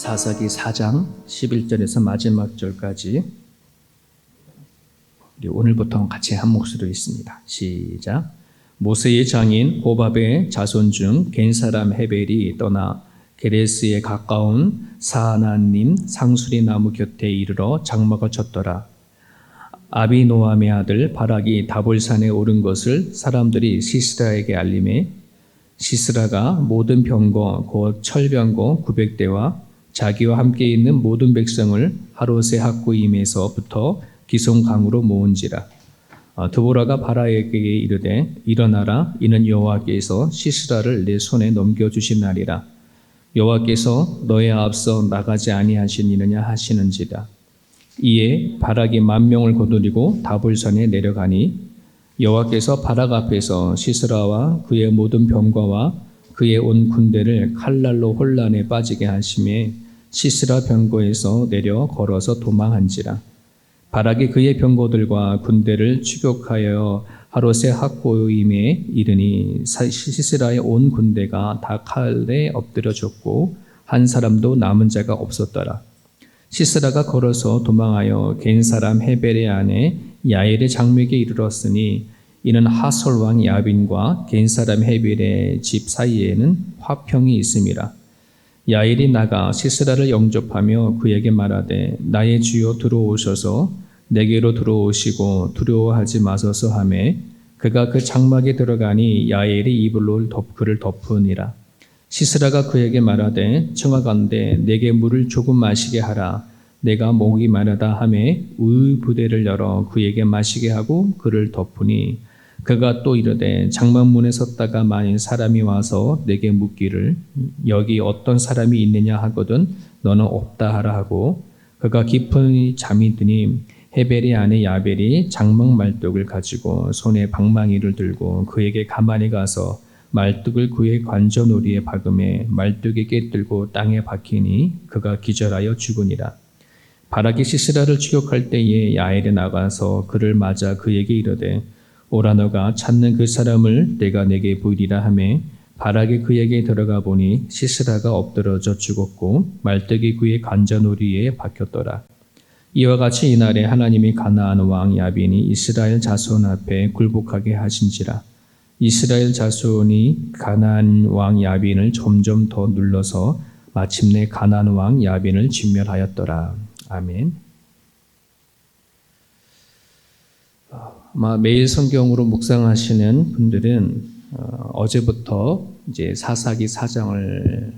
사사기 4장 11절에서 마지막 절까지 우리 오늘부터 같이 한 목소리로 읽습니다. 시작. 모세의 장인 호밥의 자손 중 겐 사람 헤벨이 떠나 게레스에 가까운 사하나님 상수리 나무 곁에 이르러 장막을 쳤더라. 아비노함의 아들 바락이 다볼산에 오른 것을 사람들이 시스라에게 알림해 시스라가 모든 병거 곧 철병거 900대와 자기와 함께 있는 모든 백성을 하롯의 학구임에서부터 기송강으로 모은지라. 드보라가 바락에게 이르되 일어나라, 이는 여호와께서 시스라를 내 손에 넘겨주신 날이라. 여호와께서 너의 앞서 나가지 아니하시느냐 하시는지라. 이에 바락이 10,000명을 거두리고 다볼산에 내려가니 여호와께서 바락 앞에서 시스라와 그의 모든 병과와 그의 온 군대를 칼날로 혼란에 빠지게 하심에 시스라 병거에서 내려 걸어서 도망한지라. 바락이 그의 병거들과 군대를 추격하여 하롯의 학고임에 이르니 시스라의 온 군대가 다 칼에 엎드려 졌고 한 사람도 남은 자가 없었더라. 시스라가 걸어서 도망하여 겐 사람 헤벨의 아내 야엘의 장막에 이르렀으니 이는 하솔 왕 야빈과 겐 사람 헤벨의 집 사이에는 화평이 있음이라. 야엘이 나가 시스라를 영접하며 그에게 말하되 나의 주여 들어오셔서 내게로 들어오시고 두려워하지 마소서 하매 그가 그 장막에 들어가니 야엘이 이불로 그를 덮으니라. 시스라가 그에게 말하되 청하건대 내게 물을 조금 마시게 하라. 내가 목이 마르다 하매 우유 부대를 열어 그에게 마시게 하고 그를 덮으니 그가 또 이르되 장막문에 섰다가 만일 사람이 와서 내게 묻기를 여기 어떤 사람이 있느냐 하거든 너는 없다 하라 하고 그가 깊은 잠이 드니 헤벨의 아내 야벨이 장막 말뚝을 가지고 손에 방망이를 들고 그에게 가만히 가서 말뚝을 그의 관저놀이에 박음에 말뚝이 깨들고 땅에 박히니 그가 기절하여 죽으니라. 바락이 시스라를 추격할 때에 야엘이 나가서 그를 맞아 그에게 이르되 오라 너가 찾는 그 사람을 내가 내게 보이리라 하매 바락이 그에게 들어가 보니 시스라가 엎드러져 죽었고 말뚝이 그의 관저놀이에 박혔더라. 이와 같이 이날에 하나님이 가나안 왕 야빈이 이스라엘 자손 앞에 굴복하게 하신지라. 이스라엘 자손이 가나안 왕 야빈을 점점 더 눌러서 마침내 가나안 왕 야빈을 진멸하였더라. 아멘. 아마 매일 성경으로 묵상하시는 분들은 어제부터 이제 사사기 4장을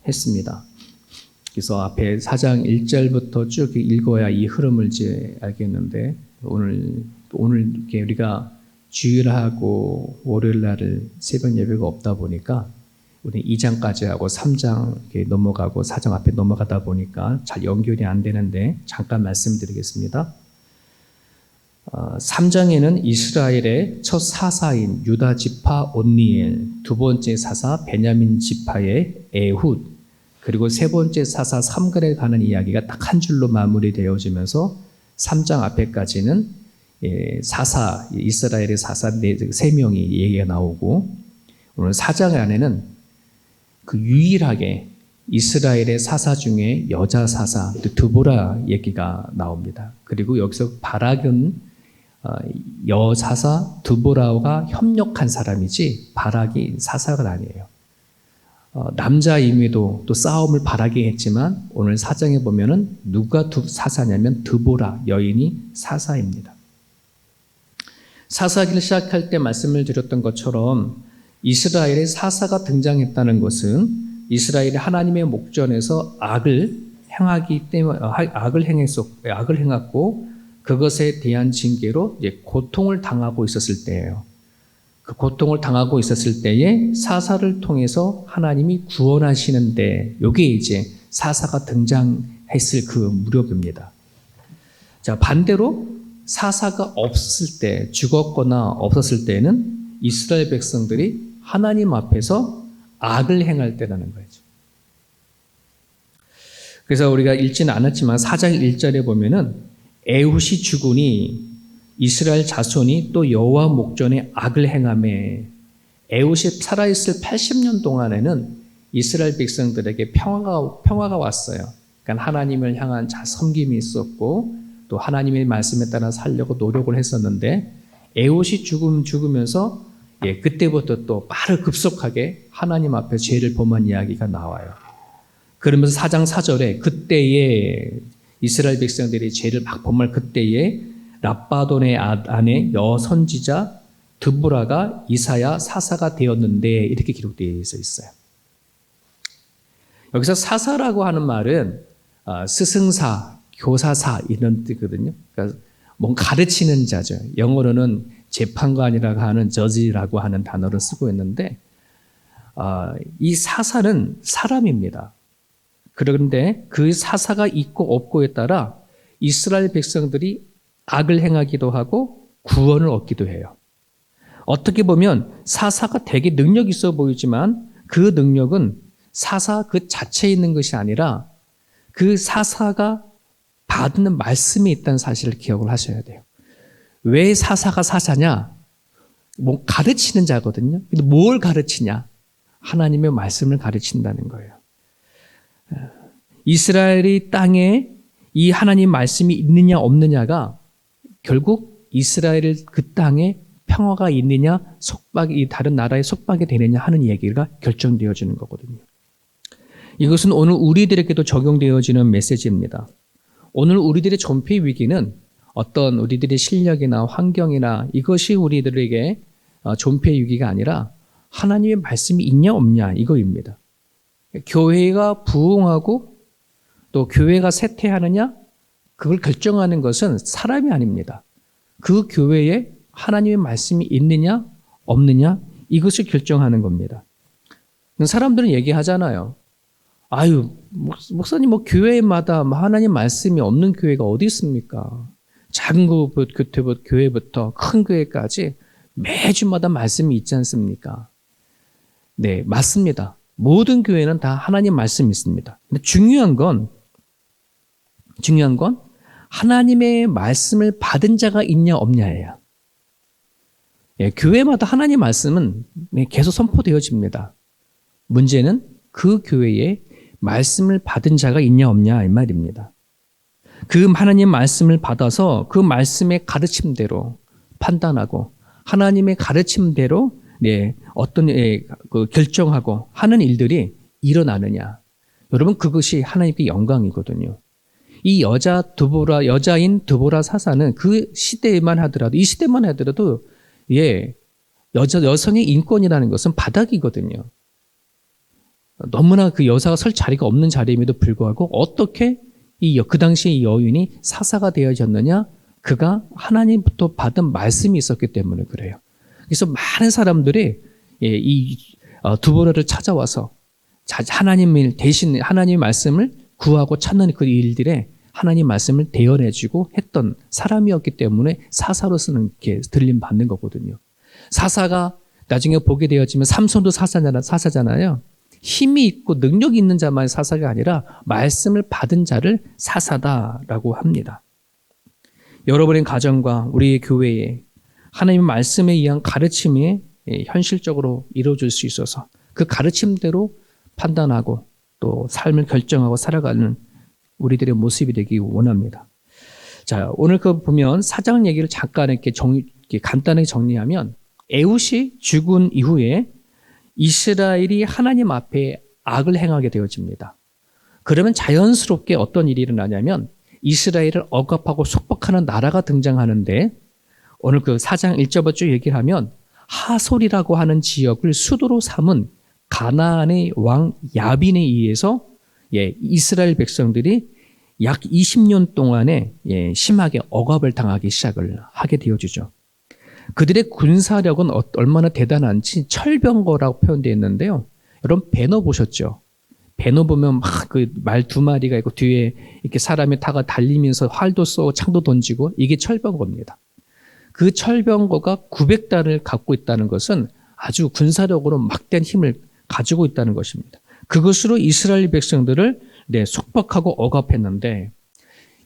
했습니다. 그래서 앞에 4장 1절부터 쭉 읽어야 이 흐름을 이제 알겠는데 오늘 이렇게 우리가 주일하고 월요일 날을 새벽 예배가 없다 보니까 우리 2장까지 하고 3장 이렇게 넘어가고 4장 앞에 넘어가다 보니까 잘 연결이 안 되는데 잠깐 말씀드리겠습니다. 3장에는 이스라엘의 첫 사사인 유다 지파 온니엘, 두 번째 사사 베냐민 지파의 에훗, 그리고 세 번째 사사 삼갈에 가는 이야기가 딱 한 줄로 마무리되어지면서 3장 앞에까지는 사사, 이스라엘의 사사 3명이 얘기가 나오고 오늘 4장 안에는 그 유일하게 이스라엘의 사사 중에 여자 사사 드보라 얘기가 나옵니다. 그리고 여기서 바락은 여사사 드보라가 협력한 사람이지 바락이 사사가 아니에요. 남자임에도 또 싸움을 바라게 했지만 오늘 4장에 보면은 누가 사사냐면 드보라 여인이 사사입니다. 사사기를 시작할 때 말씀을 드렸던 것처럼 이스라엘의 사사가 등장했다는 것은 이스라엘이 하나님의 목전에서 악을 행하기 때문에 악을 행했고 그것에 대한 징계로 이제 고통을 당하고 있었을 때예요. 그 고통을 당하고 있었을 때에 사사를 통해서 하나님이 구원하시는데 이게 이제 사사가 등장했을 그 무렵입니다. 자, 반대로 사사가 없었을 때, 죽었거나 없었을 때는 이스라엘 백성들이 하나님 앞에서 악을 행할 때라는 거죠. 그래서 우리가 읽지는 않았지만 4장 1절에 보면은 에훗이 죽으니 이스라엘 자손이 또 여호와 목전에 악을 행하매 에훗이 살아있을 80년 동안에는 이스라엘 백성들에게 평화가 왔어요. 그러니까 하나님을 향한 섬김이 있었고 또 하나님의 말씀에 따라 살려고 노력을 했었는데 에봇이 죽으면서 그때부터 또 급속하게 하나님 앞에 죄를 범한 이야기가 나와요. 그러면서 4장 4절에 그때에 이스라엘 백성들이 죄를 막 범할 그때에 랍바돈의 아내 여선지자 드보라가 이사야 사사가 되었는데 이렇게 기록되어 있어요. 여기서 사사라고 하는 말은 스승사, 교사사 이런 뜻이거든요. 그러니까 뭔가 가르치는 자죠. 영어로는 재판관이라고 하는 저지라고 하는 단어를 쓰고 있는데 이 사사는 사람입니다. 그런데 그 사사가 있고 없고에 따라 이스라엘 백성들이 악을 행하기도 하고 구원을 얻기도 해요. 어떻게 보면 사사가 되게 능력 있어 보이지만 그 능력은 사사 그 자체에 있는 것이 아니라 그 사사가 받는 말씀이 있다는 사실을 기억을 하셔야 돼요. 왜 사사가 사사냐? 뭐 가르치는 자거든요. 근데 뭘 가르치냐? 하나님의 말씀을 가르친다는 거예요. 이스라엘이 땅에 이 하나님 말씀이 있느냐 없느냐가 결국 이스라엘 그 땅에 평화가 있느냐 속박이 다른 나라에 속박이 되느냐 하는 얘기가 결정되어지는 거거든요. 이것은 오늘 우리들에게도 적용되어지는 메시지입니다. 오늘 우리들의 존폐 위기는 어떤 우리들의 실력이나 환경이나 이것이 우리들에게 존폐 위기가 아니라 하나님의 말씀이 있냐 없냐 이거입니다. 교회가 부흥하고 또 교회가 쇠퇴하느냐 그걸 결정하는 것은 사람이 아닙니다. 그 교회에 하나님의 말씀이 있느냐 없느냐 이것을 결정하는 겁니다. 사람들은 얘기하잖아요. 아유 목사님 교회마다 하나님 말씀이 없는 교회가 어디 있습니까? 작은 교회부터 큰 교회까지 매주마다 말씀이 있지 않습니까? 네, 맞습니다. 모든 교회는 다 하나님 말씀이 있습니다. 근데 중요한 건 하나님의 말씀을 받은 자가 있냐 없냐예요. 교회마다 하나님 말씀은 계속 선포되어집니다. 문제는 그 교회에 말씀을 받은 자가 있냐 없냐 이 말입니다. 그 하나님 말씀을 받아서 그 말씀의 가르침대로 판단하고 하나님의 가르침대로 어떤 결정하고 하는 일들이 일어나느냐. 여러분 그것이 하나님께 영광이거든요. 이 여자인 드보라 사사는 그 시대만 하더라도 이 시대만 하더라도 여성의 인권이라는 것은 바닥이거든요. 너무나 그 여사가 설 자리가 없는 자리임에도 불구하고 어떻게 그 당시 이 여인이 사사가 되어졌느냐? 그가 하나님부터 받은 말씀이 있었기 때문에 그래요. 그래서 많은 사람들이 이 드보라를 찾아와서 하나님을 대신 하나님의 말씀을 구하고 찾는 그 일들에 하나님 말씀을 대연해주고 했던 사람이었기 때문에 사사로서는 이렇게 들림 받는 거거든요. 사사가 나중에 보게 되었지만 삼손도 사사잖아요. 힘이 있고 능력이 있는 자만 사사가 아니라 말씀을 받은 자를 사사다라고 합니다. 여러분의 가정과 우리의 교회에 하나님의 말씀에 의한 가르침이 현실적으로 이루어질 수 있어서 그 가르침대로 판단하고 또 삶을 결정하고 살아가는 우리들의 모습이 되기 원합니다. 자, 오늘 보면 사장 얘기를 잠깐 이렇게 간단하게 정리하면 에훗이 죽은 이후에 이스라엘이 하나님 앞에 악을 행하게 되어집니다. 그러면 자연스럽게 어떤 일이 일어나냐면 이스라엘을 억압하고 속박하는 나라가 등장하는데 오늘 그 4장 1절부터 쭉 얘기를 하면 하솔이라고 하는 지역을 수도로 삼은 가나안의 왕 야빈에 의해서 이스라엘 백성들이 약 20년 동안에 심하게 억압을 당하기 시작을 하게 되어지죠. 그들의 군사력은 얼마나 대단한지 철병거라고 표현되어 있는데요. 여러분 배너 보셨죠? 배너 보면 막 그 말 두 마리가 있고 뒤에 이렇게 사람이 타가 달리면서 활도 쏘고 창도 던지고 이게 철병거입니다. 그 철병거가 900단을 갖고 있다는 것은 아주 군사력으로 막대한 힘을 가지고 있다는 것입니다. 그것으로 이스라엘 백성들을 속박하고 억압했는데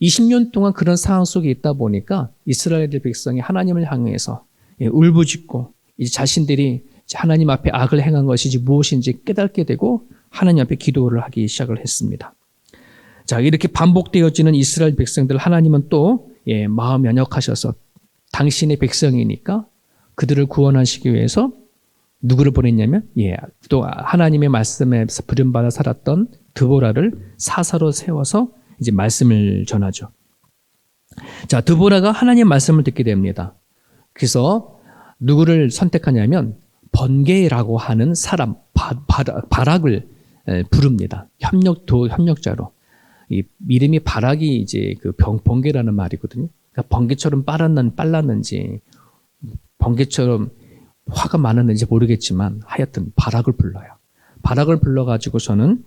20년 동안 그런 상황 속에 있다 보니까 이스라엘 백성이 하나님을 향해서 울부짖고 이제 자신들이 하나님 앞에 악을 행한 것인지 무엇인지 깨닫게 되고 하나님 앞에 기도를 하기 시작을 했습니다. 자, 이렇게 반복되어지는 이스라엘 백성들, 하나님은 또 마음 연약하셔서 당신의 백성이니까 그들을 구원하시기 위해서 누구를 보냈냐면 또 하나님의 말씀에 부름받아 살았던 드보라를 사사로 세워서 이제 말씀을 전하죠. 자, 드보라가 하나님의 말씀을 듣게 됩니다. 그래서 누구를 선택하냐면 번개라고 하는 사람, 바락을 부릅니다. 협력자로. 이 이름이 바락이 이제 그 번개라는 말이거든요. 그러니까 번개처럼 빨랐는지 번개처럼 화가 많았는지 모르겠지만 하여튼 바락을 불러요. 바락을 불러가지고서는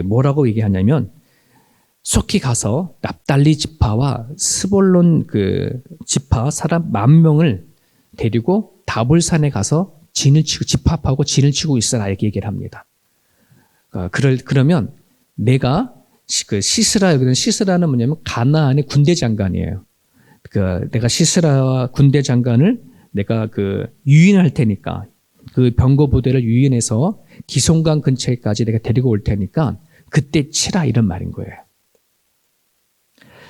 뭐라고 얘기하냐면 속히 가서 납달리 지파와 스볼론 그 지파 사람 10,000명을 데리고 다볼산에 가서 집합하고 진을 치고 있어라 이렇게 얘기를 합니다. 그러면 내가 그 여기는 시스라는 뭐냐면 가나안의 군대 장관이에요. 내가 시스라와 군대 장관을 내가 유인할 테니까 그 병거 부대를 유인해서 기송강 근처에까지 내가 데리고 올 테니까 그때 치라 이런 말인 거예요.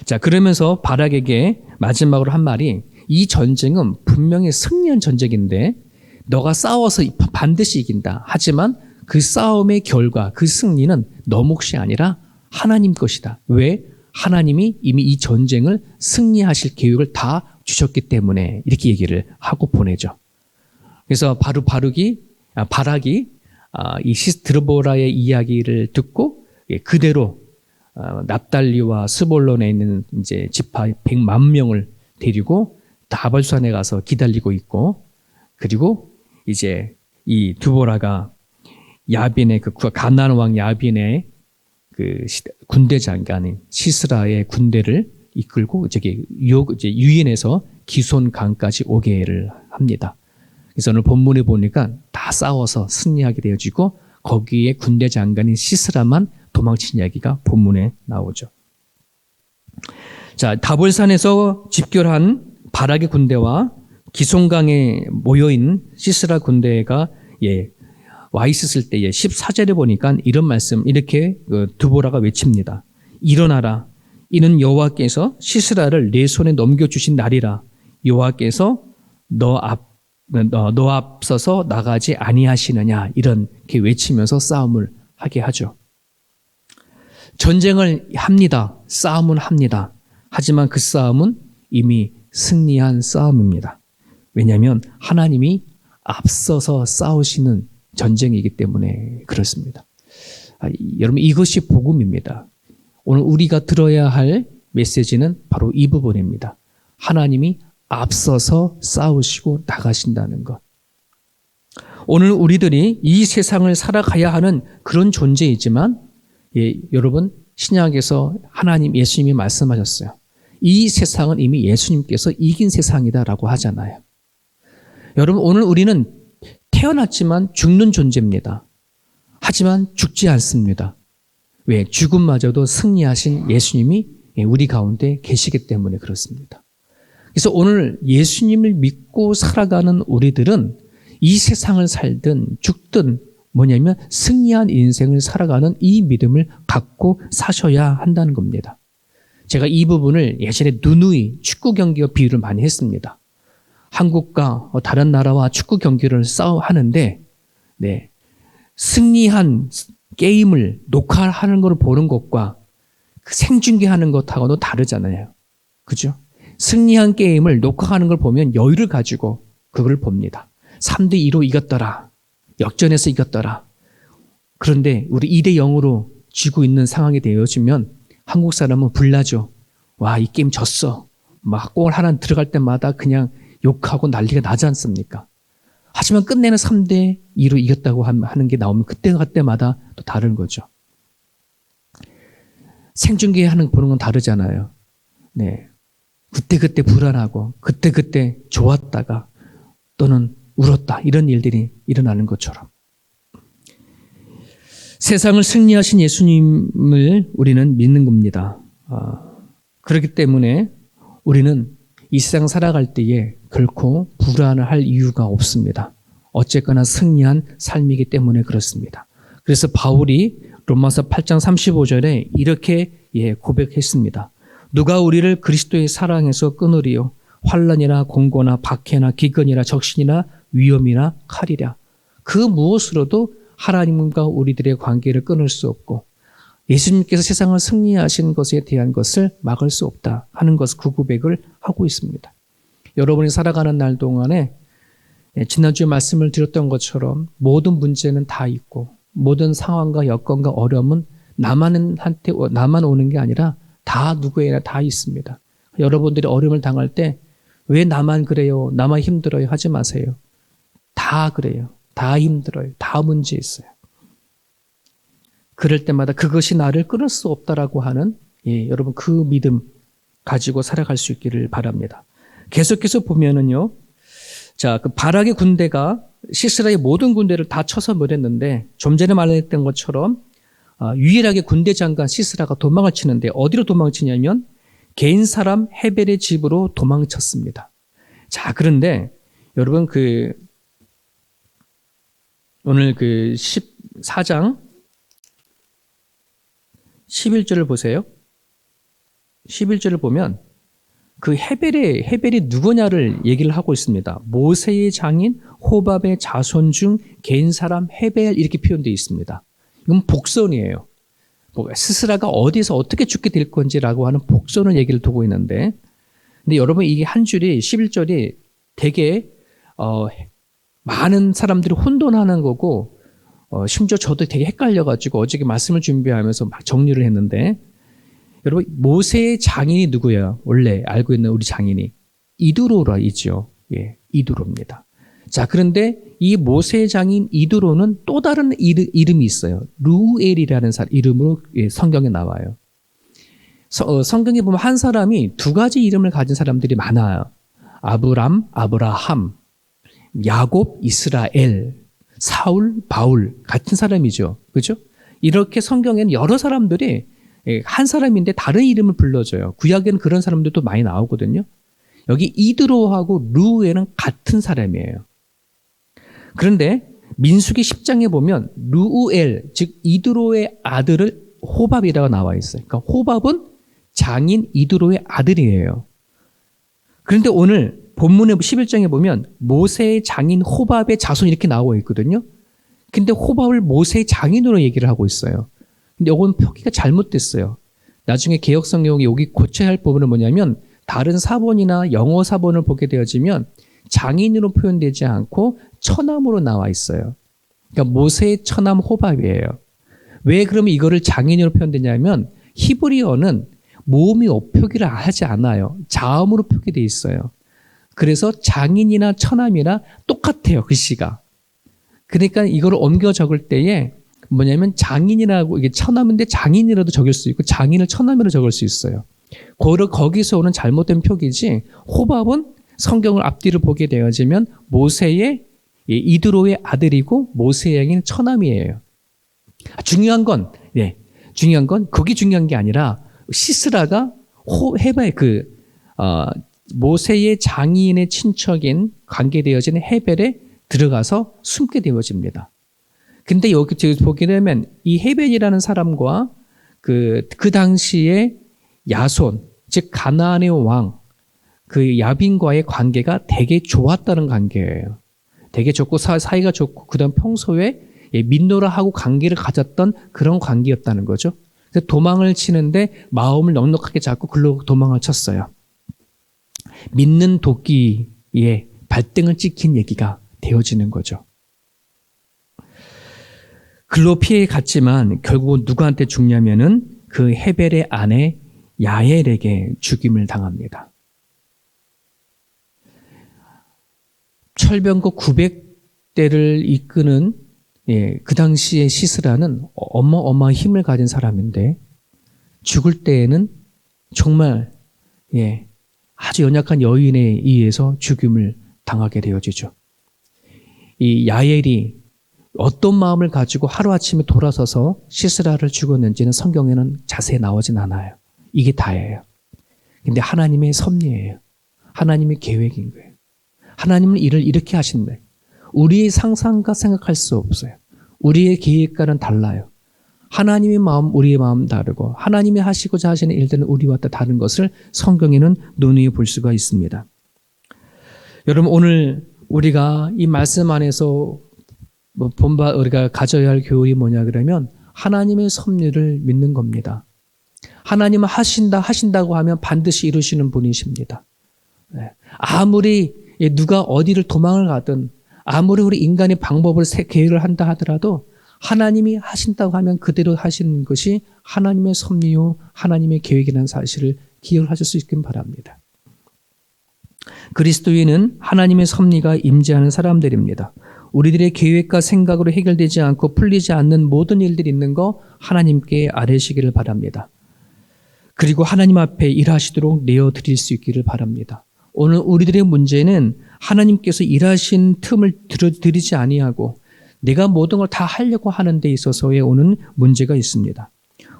자, 그러면서 바락에게 마지막으로 한 말이 이 전쟁은 분명히 승리한 전쟁인데 너가 싸워서 반드시 이긴다. 하지만 그 싸움의 결과, 그 승리는 너 몫이 아니라 하나님 것이다. 왜? 하나님이 이미 이 전쟁을 승리하실 계획을 다 주셨기 때문에 이렇게 얘기를 하고 보내죠. 그래서 바락이 이 드보라의 이야기를 듣고 그대로 납달리와 스볼론에 있는 이제 지파 1,000,000명을 데리고 다볼산에 가서 기다리고 있고, 그리고 이제 이 드보라가 야빈의 가나안 왕 야빈의 군대 장관인 시스라의 군대를 이끌고 이제 유인해서 기손 강까지 오게를 합니다. 그래서 오늘 본문에 보니까 다 싸워서 승리하게 되어지고 거기에 군대 장관인 시스라만 도망친 이야기가 본문에 나오죠. 자, 다볼산에서 집결한 바락의 군대와 기송강에 모여있는 시스라 군대가 와 있었을 때에 14절에 보니까 이런 말씀 이렇게 드보라가 외칩니다. 일어나라. 이는 여호와께서 시스라를 내 손에 넘겨주신 날이라. 여호와께서 너 앞서서 나가지 아니하시느냐. 이렇게 외치면서 싸움을 하게 하죠. 전쟁을 합니다. 싸움은 합니다. 하지만 그 싸움은 이미 승리한 싸움입니다. 왜냐하면 하나님이 앞서서 싸우시는 전쟁이기 때문에 그렇습니다. 여러분, 이것이 복음입니다. 오늘 우리가 들어야 할 메시지는 바로 이 부분입니다. 하나님이 앞서서 싸우시고 나가신다는 것. 오늘 우리들이 이 세상을 살아가야 하는 그런 존재이지만 여러분, 신약에서 하나님 예수님이 말씀하셨어요. 이 세상은 이미 예수님께서 이긴 세상이다라고 하잖아요. 여러분, 오늘 우리는 태어났지만 죽는 존재입니다. 하지만 죽지 않습니다. 왜? 죽음마저도 승리하신 예수님이 우리 가운데 계시기 때문에 그렇습니다. 그래서 오늘 예수님을 믿고 살아가는 우리들은 이 세상을 살든 죽든 뭐냐면 승리한 인생을 살아가는 이 믿음을 갖고 사셔야 한다는 겁니다. 제가 이 부분을 예전에 누누이 축구 경기와 비유를 많이 했습니다. 한국과 다른 나라와 축구 경기를 하는데 승리한 게임을 녹화하는 걸 보는 것과 생중계하는 것하고는 다르잖아요. 그죠? 승리한 게임을 녹화하는 걸 보면 여유를 가지고 그걸 봅니다. 3대2로 이겼더라. 역전해서 이겼더라. 그런데 우리 2대0으로 지고 있는 상황이 되어지면 한국 사람은 불나죠. 와, 이 게임 졌어. 막 골 하나 들어갈 때마다 그냥 욕하고 난리가 나지 않습니까? 하지만 끝내는 3대2로 이겼다고 하는 게 나오면 그때마다 또 다른 거죠. 생중계 보는 건 다르잖아요. 그때 불안하고 그때 좋았다가 또는 울었다. 이런 일들이 일어나는 것처럼. 세상을 승리하신 예수님을 우리는 믿는 겁니다. 그렇기 때문에 우리는 이 세상 살아갈 때에 결코 불안을 할 이유가 없습니다. 어쨌거나 승리한 삶이기 때문에 그렇습니다. 그래서 바울이 로마서 8장 35절에 이렇게 고백했습니다. 누가 우리를 그리스도의 사랑에서 끊으리요? 환난이나 공고나 박해나 기근이나 적신이나 위험이나 칼이랴. 그 무엇으로도 하나님과 우리들의 관계를 끊을 수 없고 예수님께서 세상을 승리하신 것에 대한 것을 막을 수 없다 하는 것을 그 고백을 하고 있습니다. 여러분이 살아가는 날 동안에 지난주에 말씀을 드렸던 것처럼 모든 문제는 다 있고 모든 상황과 여건과 어려움은 나만 오는 게 아니라 다 누구에나 다 있습니다. 여러분들이 어려움을 당할 때 왜 나만 그래요? 나만 힘들어요? 하지 마세요. 다 그래요. 다 힘들어요. 다 문제 있어요. 그럴 때마다 그것이 나를 끊을 수 없다라고 하는 여러분 그 믿음 가지고 살아갈 수 있기를 바랍니다. 계속해서 보면은요. 자, 그 바락의 군대가 시스라의 모든 군대를 다 쳐서 멸했는데 좀 전에 말했던 것처럼 유일하게 군대 장관 시스라가 도망을 치는데 어디로 도망치냐면 개인 사람 헤벨의 집으로 도망쳤습니다. 자, 그런데 여러분 오늘 14장 11절을 보세요. 11절을 보면 그 헤벨이 누구냐를 얘기를 하고 있습니다. 모세의 장인 호밥의 자손 중 개인 사람 헤벨 이렇게 표현되어 있습니다. 이건 복선이에요. 스스라가 어디서 어떻게 죽게 될 건지라고 하는 복선을 얘기를 두고 있는데 근데 여러분 이게 한 줄이 11절이 되게 많은 사람들이 혼돈하는 거고 심지어 저도 되게 헷갈려가지고 어저께 말씀을 준비하면서 막 정리를 했는데 여러분 모세의 장인이 누구예요? 원래 알고 있는 우리 장인이 이두로라 있죠. 이두로입니다. 자, 그런데 이 모세의 장인 이두로는 또 다른 이름이 있어요. 루엘이라는 이름으로 성경에 나와요. 성경에 보면 한 사람이 두 가지 이름을 가진 사람들이 많아요. 아브라함, 야곱, 이스라엘, 사울, 바울 같은 사람이죠. 그렇죠? 이렇게 성경에는 여러 사람들이 한 사람인데 다른 이름을 불러줘요. 구약에는 그런 사람들도 많이 나오거든요. 여기 이드로하고 루엘은 같은 사람이에요. 그런데 민수기 10장에 보면 루엘, 즉 이드로의 아들을 호밥이라고 나와 있어요. 그러니까 호밥은 장인 이드로의 아들이에요. 그런데 오늘 본문의 11장에 보면 모세의 장인 호밥의 자손 이렇게 나와 있거든요. 근데 호밥을 모세의 장인으로 얘기를 하고 있어요. 근데 이건 표기가 잘못됐어요. 나중에 개역성경이 여기 고쳐야 할 부분은 뭐냐면 다른 사본이나 영어 사본을 보게 되어지면 장인으로 표현되지 않고 처남으로 나와 있어요. 그러니까 모세의 처남 호밥이에요. 왜 그러면 이거를 장인으로 표현되냐면 히브리어는 모음이 표기를 하지 않아요. 자음으로 표기되어 있어요. 그래서 장인이나 처남이나 똑같아요. 글씨가. 그러니까 이걸 옮겨 적을 때에 뭐냐면 장인이라고 이게 처남인데 장인이라도 적을 수 있고 장인을 처남으로 적을 수 있어요. 거기서 오는 잘못된 표기지 호밥은 성경을 앞뒤를 보게 되어지면 모세의 이드로의 아들이고 모세의 양인 처남이에요. 중요한 건 그게 중요한 게 아니라 시스라가 헤바의 모세의 장인의 친척인 관계되어지는 헤벨에 들어가서 숨게 되어집니다. 근데 여기 보게 되면 이 헤벨이라는 사람과 그 당시에 야손, 즉 가나안의 왕, 그 야빈과의 관계가 되게 좋았다는 관계예요. 되게 좋고 사이가 좋고 그다음 평소에 민노라하고 관계를 가졌던 그런 관계였다는 거죠. 그래서 도망을 치는데 마음을 넉넉하게 잡고 글로 도망을 쳤어요. 믿는 도끼에 발등을 찍힌 얘기가 되어지는 거죠. 글로 피해 갔지만 결국 누구한테 죽냐면은 그 헤벨의 아내 야엘에게 죽임을 당합니다. 철병거 900대를 이끄는 그 당시의 시스라는 어마어마한 힘을 가진 사람인데 죽을 때에는 정말 아주 연약한 여인에 의해서 죽임을 당하게 되어지죠. 이 야엘이 어떤 마음을 가지고 하루아침에 돌아서서 시스라를 죽였는지는 성경에는 자세히 나오진 않아요. 이게 다예요. 근데 하나님의 섭리예요. 하나님의 계획인 거예요. 하나님은 일을 이렇게 하신대. 우리의 상상과 생각할 수 없어요. 우리의 계획과는 달라요. 하나님의 마음, 우리의 마음 다르고 하나님이 하시고자 하시는 일들은 우리와 또 다른 것을 성경에는 논의해 볼 수가 있습니다. 여러분, 오늘 우리가 이 말씀 안에서 우리가 가져야 할 교훈이 뭐냐 그러면 하나님의 섭리를 믿는 겁니다. 하나님은 하신다고 하면 반드시 이루시는 분이십니다. 아무리 누가 어디를 도망을 가든 아무리 우리 인간의 방법을 계획을 한다 하더라도 하나님이 하신다고 하면 그대로 하시는 것이 하나님의 섭리요 하나님의 계획이라는 사실을 기억하실 수 있길 바랍니다. 그리스도인은 하나님의 섭리가 임재하는 사람들입니다. 우리들의 계획과 생각으로 해결되지 않고 풀리지 않는 모든 일들이 있는 거 하나님께 아뢰시기를 바랍니다. 그리고 하나님 앞에 일하시도록 내어드릴 수 있기를 바랍니다. 오늘 우리들의 문제는 하나님께서 일하신 틈을 들이지 아니하고 내가 모든 걸 다 하려고 하는 데 있어서의 오는 문제가 있습니다.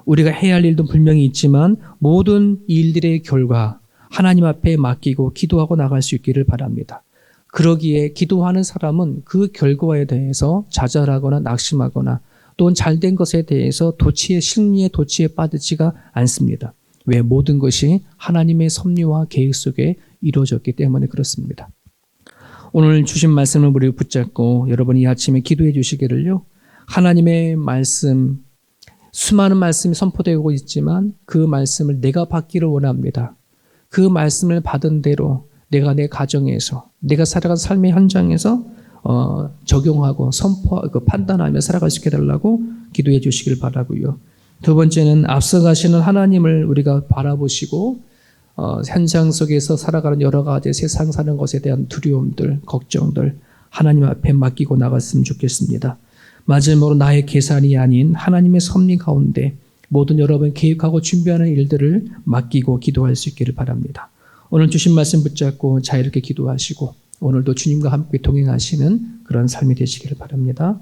우리가 해야 할 일도 분명히 있지만 모든 일들의 결과 하나님 앞에 맡기고 기도하고 나갈 수 있기를 바랍니다. 그러기에 기도하는 사람은 그 결과에 대해서 좌절하거나 낙심하거나 또는 잘된 것에 대해서 심리의 도취에 빠지지가 않습니다. 왜? 모든 것이 하나님의 섭리와 계획 속에 이루어졌기 때문에 그렇습니다. 오늘 주신 말씀을 우리 붙잡고 여러분이 이 아침에 기도해 주시기를요. 하나님의 말씀, 수많은 말씀이 선포되고 있지만 그 말씀을 내가 받기를 원합니다. 그 말씀을 받은 대로 내가 내 가정에서 내가 살아간 삶의 현장에서 적용하고 선포하고 판단하며 살아갈 수 있게 해달라고 기도해 주시길 바라고요. 두 번째는 앞서가시는 하나님을 우리가 바라보시고 현장 속에서 살아가는 여러 가지 세상 사는 것에 대한 두려움들, 걱정들 하나님 앞에 맡기고 나갔으면 좋겠습니다. 마지막으로 나의 계산이 아닌 하나님의 섭리 가운데 모든 여러분 계획하고 준비하는 일들을 맡기고 기도할 수 있기를 바랍니다. 오늘 주신 말씀 붙잡고 자유롭게 기도하시고 오늘도 주님과 함께 동행하시는 그런 삶이 되시기를 바랍니다.